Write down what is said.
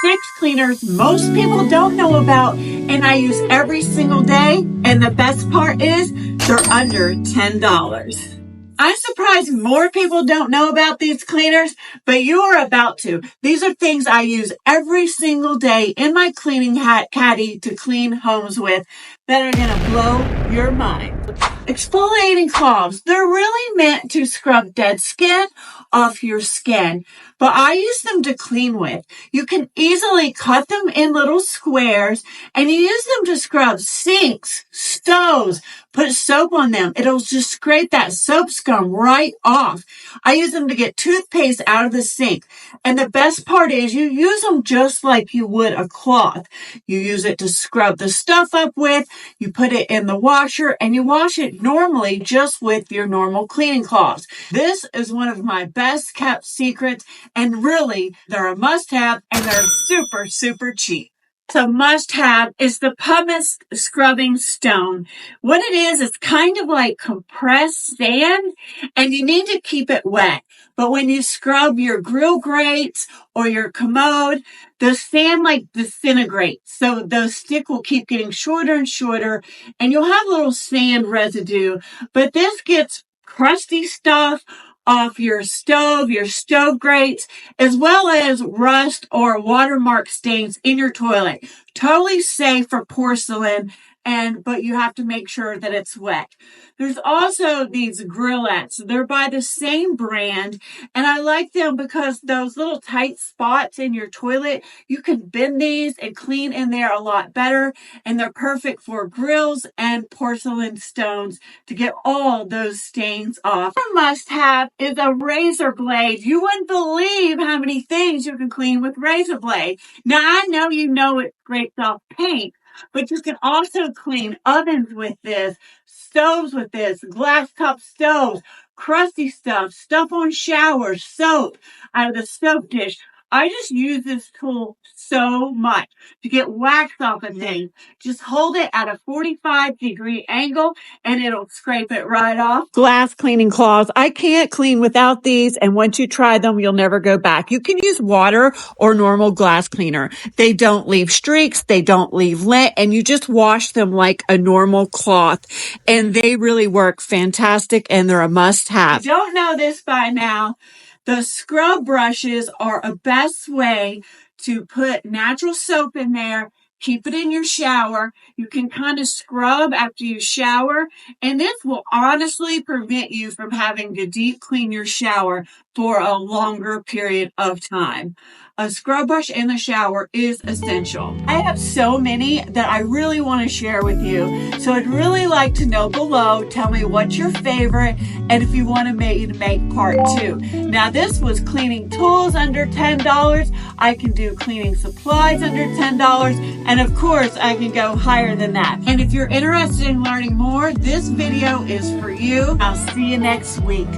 6 cleaners most people don't know about and I use every single day. And the best part is they're under $10. I'm surprised more people don't know about these cleaners, but you are about to. These are things I use every single day in my cleaning caddy to clean homes with that are going to blow your mind. Exfoliating cloths. They're really meant to scrub dead skin off your skin, but I use them to clean with. You can easily cut them in little squares and you use them to scrub sinks, stoves, put soap on them. It'll just scrape that soap scum right off. I use them to get toothpaste out of the sink. And the best part is you use them just like you would a cloth. You use it to scrub the stuff up with, you put it in the washer, and you wash it normally just with your normal cleaning cloths. This is one of my best kept secrets, and really, they're a must-have, and they're super, super cheap. So must-have is the pumice scrubbing stone. What it is, it's kind of like compressed sand, and you need to keep it wet. But when you scrub your grill grates or your commode, the sand like disintegrates. So the stick will keep getting shorter and shorter, and you'll have little sand residue. But this gets crusty stuff off your stove grates, as well as rust or watermark stains in your toilet. Totally safe for porcelain, but you have to make sure that it's wet. There's also these grillettes. They're by the same brand, and I like them because those little tight spots in your toilet, you can bend these and clean in there a lot better, and they're perfect for grills and porcelain stones to get all those stains off. A must-have is a razor blade. You wouldn't believe how many things you can clean with razor blade. Now, I know you know it scrapes off paint, but you can also clean ovens with this, stoves with this, glass top stoves, crusty stuff on showers, soap out of the soap dish. I just use this tool so much to get wax off of things. Just hold it at a 45-degree angle and it'll scrape it right off. Glass cleaning cloths. I can't clean without these, and once you try them, you'll never go back. You can use water or normal glass cleaner. They don't leave streaks, they don't leave lint, and you just wash them like a normal cloth, and they really work fantastic, and they're a must-have. If you don't know this by now, the scrub brushes are a best way to put natural soap in there. Keep it in your shower. You can kind of scrub after you shower, and this will honestly prevent you from having to deep clean your shower for a longer period of time. A scrub brush in the shower is essential. I have so many that I really want to share with you. So I'd really like to know below. Tell me what's your favorite and if you want me to make part 2. Now this was cleaning tools under $10. I can do cleaning supplies under $10. And of course I can go higher than that. And if you're interested in learning more, this video is for you. I'll see you next week.